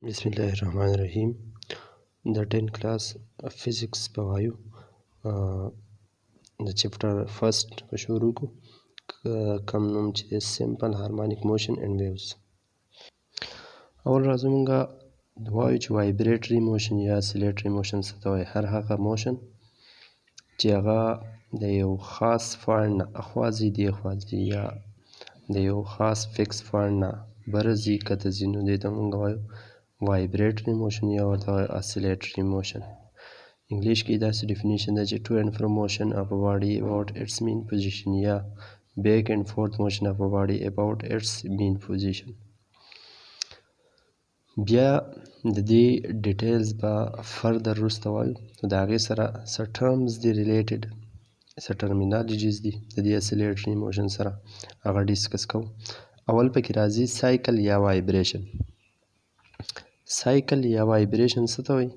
بسم الله الرحمن الرحیم د 10 کلاس فزیکس په وایو د چپټر فرست په شروع کو کم نوم چې سمپل هارمونیک موشن اینڈ ویوز. اول راځو مونږه وایو چې وایبریټري موشن یا اسیلیټري موشن څه ته وایي. هر هغه موشن چې هغه د یو خاص پوینټ نه اخوا ځي دېخوا ځي یا د یو خاص فکس پوینټ نه بره ځي کته ځي نو دې ته مونږ وایو vibratory motion یا ورته وایو oscillatory motion. انګلیش کې داسې ډیفینیشن ده چې to and fro motion of a body about its mean position یا back and forth motion of a body about its mean position. بیا د دې ډیټیلز به فردر وروسته وایو نو د هغې سره څه ټرمز دي ریلیټډ څه ټرمینالوجیز دي د دې اسیلیټري موشن سره هغه ډسکس کوو. اول پکې راځي سایکل یا وایبریشن. سایکل یا وایبریشن څه ته وایي؟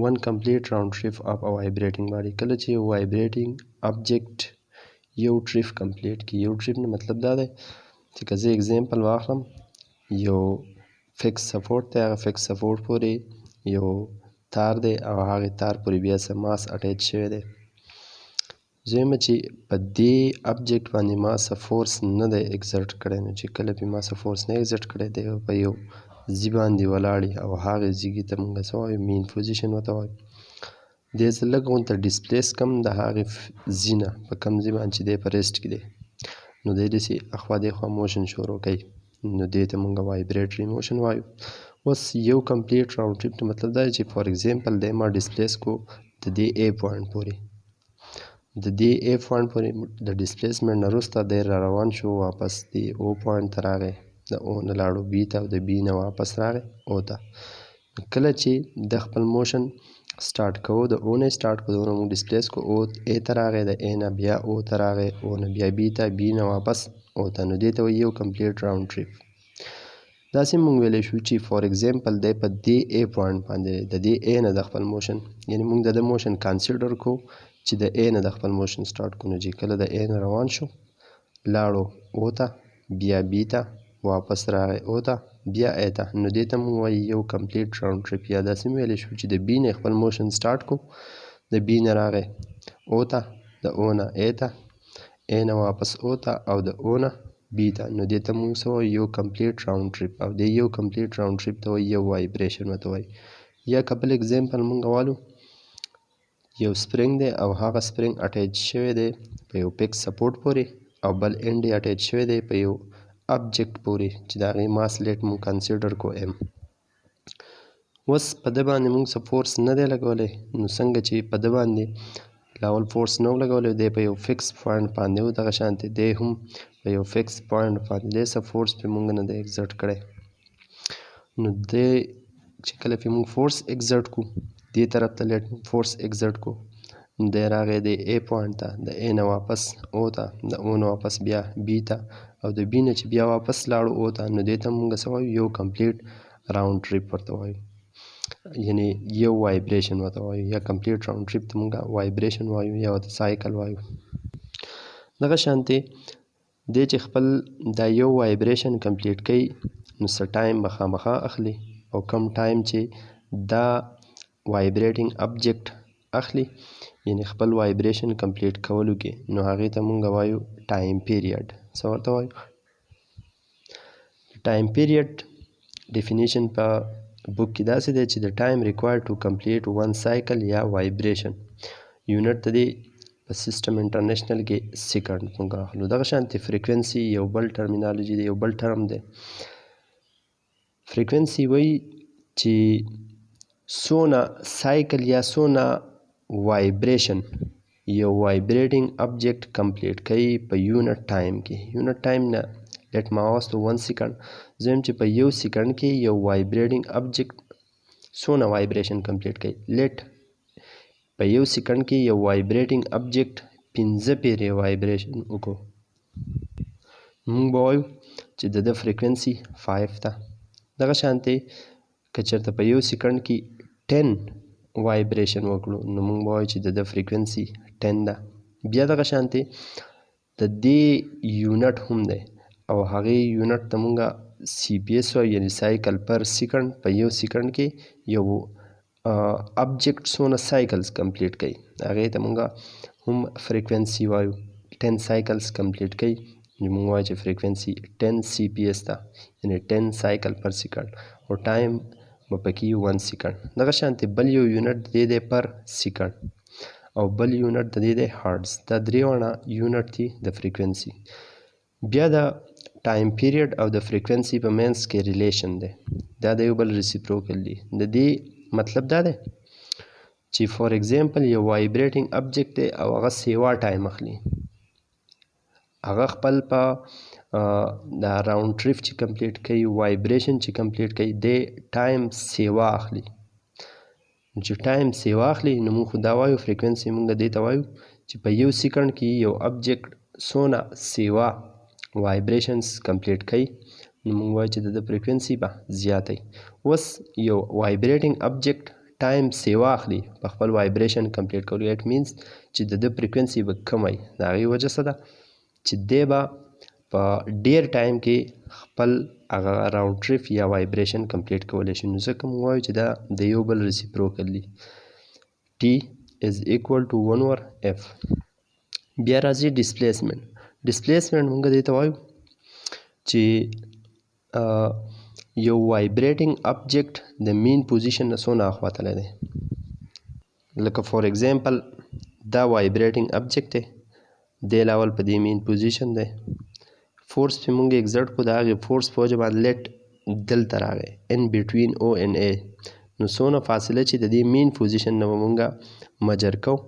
one complete round trip of a vibrating body. کله چې یو وایبریټینګ آبجیکټ یو ټریپ کمپلیټ کړي. یو ټریپ نه مطلب دا دی چې که زه اگزامپل واخلم یو فکس سپورټ دی هغه فکس سپورټ پورې یو تار دی او هغې تار پورې بیا څه ماس اټیچ شوی دی. زه وایم چې په دې آبجیکټ باندې ما څه فورس نه دی اکزرټ کړی نو چې کله پې ما څه فورس نه اکزرټ کړی دی په یو ځي باندې ولاړ او هغې ځیږې ته مونږ څه وایو مین پوزیشن ورته وایو. دې څه لږ غونته ډسپلیس کم د هغې ځي نه په کم ځي باندې چې دی په ریسټ کې دی نو دی داسې اخوا دېخوا موشن شروع کوي نو دې ته مونږ وایبریټري موشن وایو. اوس یو کمپلیټ راوند ټریپ ته مطلب دا دی چې فار ایگزامپل دی ما ډسپلیس کو د دې ای پوینټ پورې د دې ای پوینټ پورې د ډسپلیسمنټ نه وروسته دی را روان شو واپس دی او پوینټ ته راغی د او نه لاړو بي ته او د بي نه واپس راغی او ته. کله چې د خپل موشن سټارټ کوو د او نه سټارټ کوو دونه موږ ډسپلیس کو او ای ته راغی د ای نه بیا او ته راغی او نه بیا بي ته بي نه واپس او ته نو دې ته وایي یو کمپلیټ راوند ټریپ. داسې موږ ویلی شو چې فار ایگزامپل دی په دې ای پوینټ باندې د دې ای نه د خپل موشن یعنې موږ د ده موشن کانسیډر کو چې د ای نه د خپل موشن سټارټ کو نو چې کله د ای نه روان شو لاړو او ته بیا بي ته واپس راغی او ته بیا ای ته نو دې ته موږ وایي یو کمپلیټ راوند ټریپ. یا داسې مې ویلی شو چې د بي نه خپل موشن سټارټ کو د بي نه راغی او ته د او نه ای ته ای نه واپس او ته او د او نه بي ته نو دې ته موږ څه وایو یو کمپلیټ راوند ټریپ او دې یو کمپلیټ راوند ټریپ ته وایي یو وایبریشن ورته وایي. یا کپل اگزامپل موږ والو یو سپرینګ دی او هغه سپرینګ اټیچ شوی دی په یو فکس سپورټ پورې او بل اینډ یې اټیچ شوی دی په یو آبجیکټ پورې چې د هغې ماس لیټ مونږ کنسیډر کو ایم. اوس په ده باندې مونږ څه فورس نه دی لګولی نو څنګه چې په ده باندې لاول فورس نه و لګولی دی په یو فکس پوینټ باندې و دغه شانتې دی هم په یو فکس پوینټ باندې دی څه فورس پې مونږ نه دی اکزرټ کړی نو دی چې کله پې مونږ فورس اکزرټ کو دې طرف ته لیټ فورس اکزرټ کو نو دی راغی د ای پوینټ ته د ای نه واپس او ته د او نه واپس بیا بي ته او د بي نه چې بیا واپس لاړو او ته نو دې ته مونږ څه وایو یو کمپلیټ راوند ټریپ ورته وایو یعنې یو وایبریشن ورته وایو یا کمپلیټ راوند ټریپ ته مونږ وایبریشن وایو یا ورته سایکل وایو. دغه شانتې دی چې خپل دا یو وایبریشن کمپلیټ کوي نو څه ټایم به خامخا اخلي او کم ټایم چې دا وایبریټینګ آبجیکټ اخلي یعنې خپل وایبریشن کمپلیټ کولو کې نو هغې ته مونږ وایو ټایم پیریډ. څه ورته وایو؟ ټایم پیریډ ډیفینیشن په بک کې داسې دی چې د ټایم ریکوایر ټو کمپلیټ ون سایکل یا وایبریشن یونټ د دې په سیسټم انټرنیشنل کې سیکنډ مونږ اخلو. دغه شانتې فریکوینسي یو بل ټرمینالوجي دی یو بل ټرم دی. فریکوینسي وایي چې څونه سایکل یا څونه وایبریشن یو وایبریټینګ آبجیکټ کمپلیټ کوي په یونټ ټایم کې. یونټ ټایم نه لیټ ما واستو 1 سیکنډ زه وایم چې په یو سیکنډ کې یو وایبریټینګ آبجیکټ څونه وایبریشن کمپلیټ کوي. لیټ په یو سیکنډ کې یو وایبریټینګ آبجیکټ 15 پیرې وایبریشن وکړو موږ به وایو چې د ده فریکوینسي 5 ده. دغه شانتې که چېرته په یو سیکنډ کې 10 وایبریشن وکړو نو موږ به وایو چې د ده فریکوینسي 10 ده. بیا دغه شانتې د دې یونټ هم دی او هغې یونټ ته مونږه سی پی اس وایو یعنې سایکل پر سیکنډ. په یو سیکنډ کې یو ابجیکټ څونه سایکلز کمپلیټ کوي هغې ته مونږه هم فریکوینسي وایو. 10 سایکلز کمپلیټ کوي نو مونږ وایو چې فریکوینسي 10 سی پی اس ده یعنې 10 سایکل پر سیکنډ او ټایم به پکې 1 سیکنډ. دغه شانتې بل یو یونټ د دې دی پر سیکنډ او بل یونټ د دې دی هارډز. دا درې واړه یونټ دي د فریکوینسي. بیا د ټایم پیریډ او د فریکوینسي په منځ کې ریلیشن دی دا د یو بل ریسیپروکل دی. د دې مطلب دا دی چې فار ایگزامپل یو وایبریټینګ ابجیکټ دی او هغه سیوا ټایم اخلي. هغه خپل په دا راوند ټریپ چې کمپلیټ کوي وایبریشن چې کمپلیټ کوي دی ټایم سیوا اخلي. چې ټایم سیوا اخلي نو موږ خو دا وایو فریکوینسي موږ دې ته وایو چې په یو سیکنډ کې یو ابجیکټ څونه سیوا وایبریشنز کمپلیټ کوي نو موږ وایو چې د فریکوینسي به زیاتی. اوس یو وایبریټینګ ابجیکټ ټایم سیوا اخلي په خپل وایبریشن کمپلیټ کولو. اټ مینس چې د فریکوینسي به کم وي. د هغې وجه څه ده چې دی به په ډیر ټایم کې خپل هغه راوند ټریپ یا وایبریشن کمپلیټ کولی شي. نو ځکه موږ وایو چې دا د یو بل ریسیپروکل دي. ټي از ایکوال ټو 1 اوور اف. بیا راځي ډسپلیسمنټ. ډسپلیسمنټ موږ دې ته وایو چې یو وایبریټینګ ابجیکټ د مین پوزیشن نه څونه اخوا تللی دی. لکه فار ایگزامپل دا وایبریټینګ ابجیکټ دی دی لاول په دې مین پوزیشن دی. فورس پې مونږ اگزرټ کړو د هغې فورس په وجه باندې لیټ دلته راغی ان بټوین او ان اے. نو څونه فاصله چې د دې مین پوزیشن نه به مونږه مجر کوو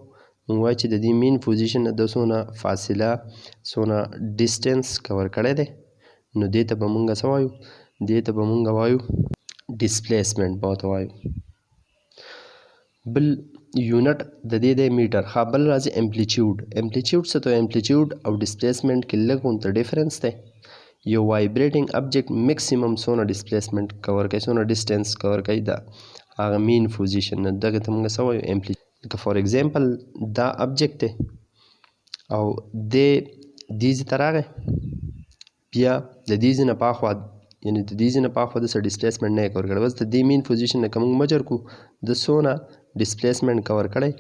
مونږ وایو چې د دې مین پوزیشن نه د څونه فاصله څونه ډسټنس کور کړی دی نو دې ته به مونږه څه وایو دې ته به مونږه وایو ډسپلیسمنټ به ورته وایو. بل یونټ د دې دی میټر. ښه بل راځي امپلیچیوډ. امپلیچیوډ څه ته وایي امپلیچیوډ او ډسپلیسمنټ کې لږ غونته ډیفرنس دی. یو وایبریټینګ ابجیکټ میکسیمم څونه ډسپلیسمنټ کور کوي څونه ډسټنس کور کوي د هغه مین پوزیشن نه دغه ته موږ څه وایو امپلیچیوډ. لکه فار ایگزامپل دا ابجیکټ دی او دی دې ځای ته راغی بیا د دې ځای نه پاخوا یعنې د دې ځای نه پاخوا د څه ډسپلیسمنټ نه یې کور کړی. بس د دې مین پوزیشن نه که موږ مجر کړو د څونه ډسپلیسمنټ کور کړی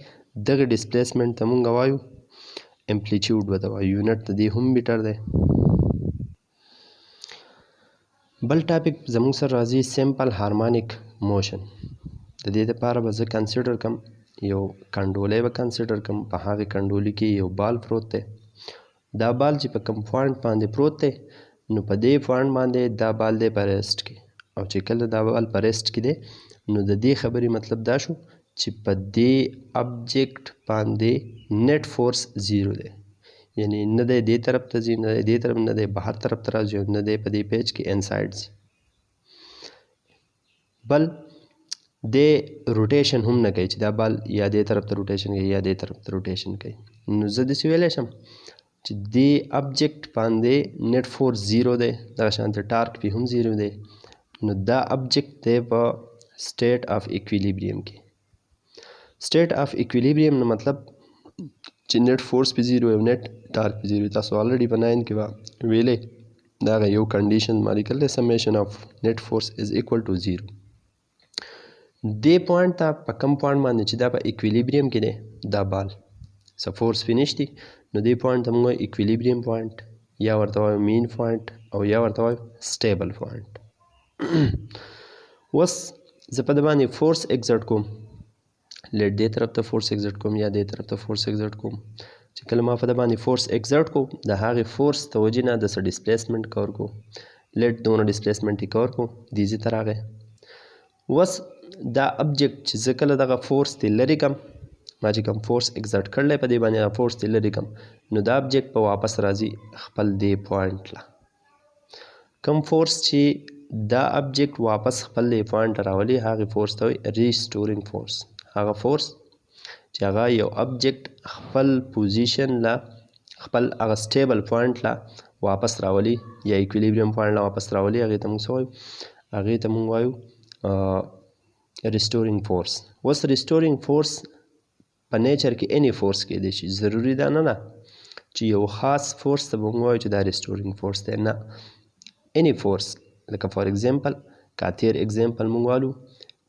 دغه ډسپلیسمنټ ته موږ وایو امپلیچیوډ به ته وایو. یونټ د دې هم میټر دی. بل ټاپک زموږ سره راځي سمپل هارمونیک موشن. د دې دپاره به زه کنسیډر کړم یو کنډولی به کنسیډر کړم. په هغې کنډولي کې یو بال پروت دی. دا بال چې په کوم پوینټ باندې پروت دی نو په دې پوینټ باندې دا بال دی په ریسټ کې او چې کله دا بال په ریسټ کې دی نو د دې خبرې مطلب دا شو چې په دې ابجیکټ باندې نیټ فورس زیرو دی. یعنی نه دی دې طرف ته ځي نه دی دې طرف نه دی بهر طرف ته راځي نه دی په دې پیج کې انسایډ ځي. بل دی روټیشن هم نه کوي چې دا بال یا دې طرف ته روټیشن کوي یا دې طرف ته روټیشن کوي. نو زه داسې ویلی شم چې دې ابجیکټ باندې نیټ فورس زیرو دی دغه شانته ټارک پې هم زیرو دی. نو دا ابجیکټ دی په سټیټ آف ایکویلیبریم کې. سټیټ آف ایکویلیبریم نو مطلب چې نیټ فورس پې زیرو او نیټ ټارک پې زیرو. تاسو الریډي په 9 کې به ویلی د هغه یو کنډیشن ما لیکل دی سمیشن آف نیټ فورس از ایکول ټو زیرو. دې پوینټ ته په کوم پوینټ باندې چې دا په ایکویلیبریم کې دی دا بال څه فورس پې نشتي نو دې پوینټ ته موږ ایکویلیبریم پوینټ یا ورته وایو مین پوینټ او یا ورته وایو سټیبل پوینټ. اوس زه په د باندې فورس ایګزرټ کوم لیټ دې طرف ته فورس ایګزرټ کوم یا دې طرف ته فورس ایګزرټ کوم. چې کله ما په د باندې فورس ایګزرټ کو د هغې فورس د وجې نه د څه ډسپلیسمنټ کور کو لیټ دونه ډسپلیسمنټ یې کور کو دې ځای ته راغی. اوس دا ابجیکټ چې زه کله دغه فورس ترې لرې کړم ما چې کوم فورس ایګزرټ کړلی په دې باندې هغه فورس ترې لرې کړم نو دا ابجیکټ به واپس راځي خپل دې پوینټ له. کوم فورس چې دا ابجیکټ واپس خپل دې پوینټ ته راولي هغې فورس ته وایي ریسټورینګ فورس. هغه فورس چې هغه یو ابجیکټ خپل پوزیشن له خپل هغه سټیبل پوینټ له واپس راولي یا ایکویلیبریم پوینټ له واپس راولي هغې ته موږ څه وایو هغې ته موږ وایو ریسټورینګ فورس. اوس ریسټورینګ فورس په نیچر کې اني فورس کیدی شي ضروري دا نه ده چې یو خاص فورس ته به موږ وایو چې دا ریسټورینګ فورس دی، نه any فورس. لکه فار ایگزامپل که تیر ایگزامپل موږ والو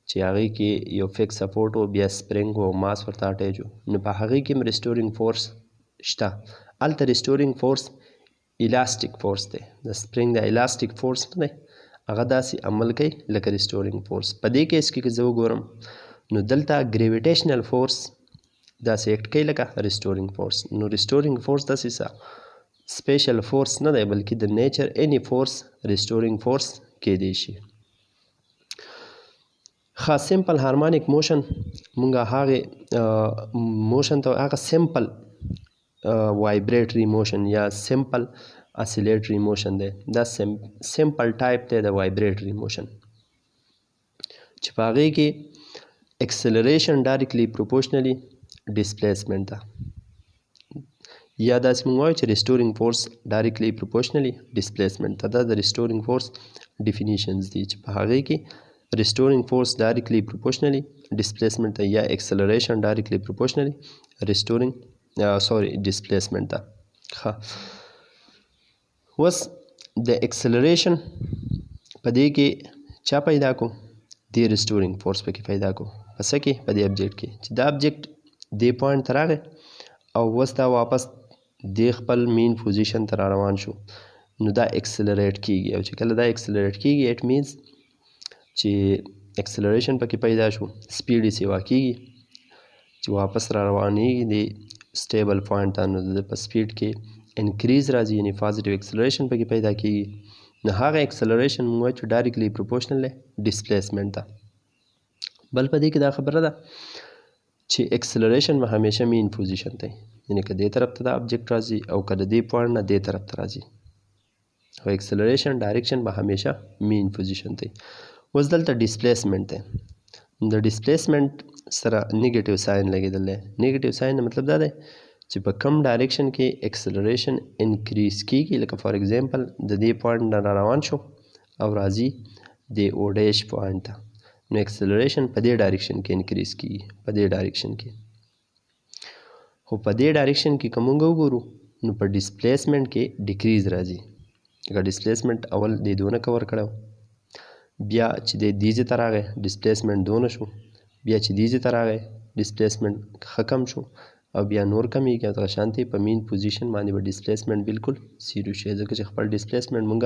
چې هغې کې یو فکس سپورټ و، بیا سپرینګ و او ماس ورته اټیچ و، نو په هغې کې هم ریسټورینګ فورس شته. هلته ریسټورینګ فورس الاستیک فورس دی، د سپرینګ د الاستیک فورس نه دی، هغه داسې عمل کوي لکه ریسټورینګ فورس. په دې کیس کې که زه وګورم نو دلته ګریویټیشنل فورس داسې اکټ کوي لکه ریسټورینګ فورس. نو ریسټورینګ فورس داسې څه سپیشل فورس نه دی، بلکې د نیچر any فورس ریسټورینګ فورس کیدی شي. ښه سمپل هارمونیک موشن مونږ هغې موشن ته هغه سمپل وایبریټري موشن یا سمپل اسیلیټري موشن دی، دا سمپل ټایپ دی د وایبریټري موشن چې په هغې کې اکسلریشن ډایرکټلی پروپورشنلی ډسپلیسمنټ ده، یا داسې موږ وایو چې ریسټورینګ فورس ډایرکټلی پروپورشنلی ډسپلیسمنټ ته. دا د ریسټورینګ فورس ډیفینیشنز دي چې په هغې کې ریسټورینګ فورس ډایرکټلی پروپورشنلی ډسپلیسمنټ ته یا اکسلریشن ډایرکټلی پروپورشنلی ریسټورینګ ډسپلیسمنټ ته. ښه اوس د اکسلریشن په دې کې چا پیدا کو؟ دې ریسټورینګ فورس پکې پیدا کو په څه کې؟ په دې ابجیکټ کې چې دا ابجیکټ دې پوینټ ته راغی او اوس دا واپس دې خپل مین پوزیشن ته را روان شو، نو دا اکسلریټ کیږي، او چې کله دا اکسلریټ کیږي اټ مینز چې اکسلریشن پکې پیدا شو، سپیډ یې سیوا کیږي چې واپس را روانیږي د سټیبل پوینټ ته، نو د په سپیډ کې انکریز راځي، یعنې پازیټیو اکسلریشن پکې پیدا کیږي. نو هغه اکسلریشن موږ وایو چې ډایرکټلی پروپورشنل دی ډسپلیسمنټ ته. بل په دې کې دا خبره ده چې اکسلریشن به همیشه مین پوزیشن ته، یعنې که دې طرف ته دا ابجیکټ راځي او که د دې پوینټ نه دې طرف ته راځي، او اکسلریشن ډایرکشن به همیشه مین پوزیشن ته. اوس دلته ډسپلیسمنټ دی، د ډسپلیسمنټ سره نیګیټیو ساین لګېدل دی. نیګیټیو ساین مطلب دا دی چې په کم ډایرکشن کې اکسلریشن انکریز کیږي، لکه فار ایگزامپل د دې پوینټ نه را روان شو او راځي د او ډیش پوینټ ته، نو اکسلریشن په دې ډایرکشن کې انکریز کیږي، په دې ډایرکشن کې. خو په دې ډایرکشن کې که موږ وګورو نو په ډسپلیسمنټ کې ډیکریز راځي، لکه ډسپلیسمنټ اول دې دونه کور کړی، بیا چې دې دې ځای ته راغی ډسپلیسمنټ دونه شو، بیا چې دې ځای ته راغی ډسپلیسمنټ ښه کم شو، او بیا نور کمیږي، او دغه شانتې په مین پوزیشن باندې به ډسپلیسمنټ بالکل زیرو شي، ځکه چې خپل ډسپلیسمنټ موږ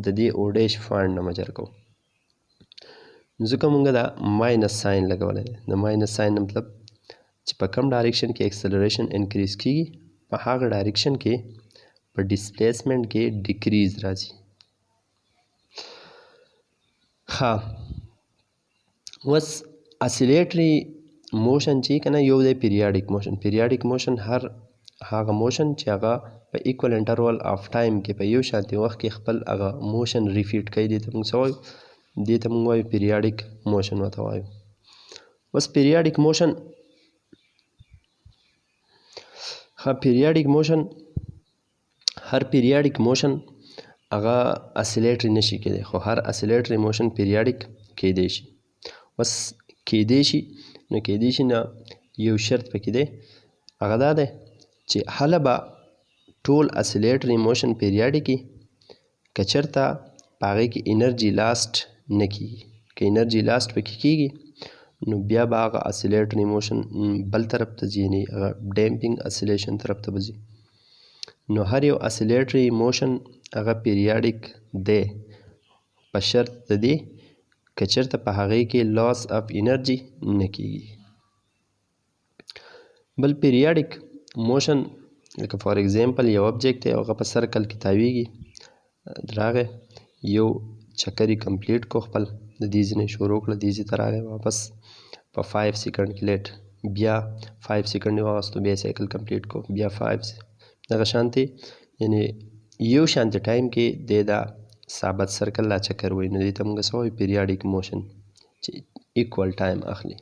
د دې او ډیش پوینټ نه مجر کوو. ځکه موږ دا ماینس ساین لګولی دی. د ماینس ساین مطلب چې په کم ډایرکشن کې اکسلریشن انکریز کیږي، په هغه ډایرکشن کې په ډسپلیسمنټ کې ډیکریز راځي. ښه اوس اسیلیټري موشن چې که نه یو دی پیریاډیک موشن. پیریاډیک موشن هغه موشن چې هغه په ایکول انټرول آف ټایم کې په یو شانتي وخت کې خپل هغه موشن ریپیټ کوي، دې ته موږ څه وایو؟ دې ته موږ وایو پیریاډیک موشن ورته وایو. اوس پیریاډیک موشن پیریاډیک موشن هر پیریاډیک موشن هغه اسیلیټري نشي کېدی، خو هر اسیلیټري موشن پیریاډیک کېدی شي. اوس کېدی شي نو کېدی شي نه یو شرط پکې دی، هغه دا دی چې هله به ټول اسیلیټري موشن پیریاډیک وي که چېرته په هغې کې انرژي لاست نه کېږي. که انرژي لاست پکې کېږي نو بیا به هغه اسیلیټري موشن بل طرف ته ځي، یعنې هغه ډیمپینګ اسیلیشن طرف ته به ځي. نو هر یو اسیلیټري موشن هغه پیریاډیک دی په شرط د دې که چېرته په هغې کې لاس اف انرژي نه کېږي. بل پیریاډیک موشن لکه فار ایگزامپل یو ابجیکټ دی، هغه په سرکل کې تاویږي، راغی یو چکر یې کمپلیټ کو، خپل د دې ځای نه شروع کړه، دې ځای ته راغی، واپس په 5 سیکنډ کې لیټ، بیا 5 سیکنډ یې واغستو، بیا سایکل کمپلیټ کو، بیا 5 دغه شانتې، یعنې یو شانتې ټایم کې دی دا ثابت سرکل لا چکر وایي، نو دې ته موږ څه وایو؟ پیریاډیک موشن چې ایکول ټایم اخلي.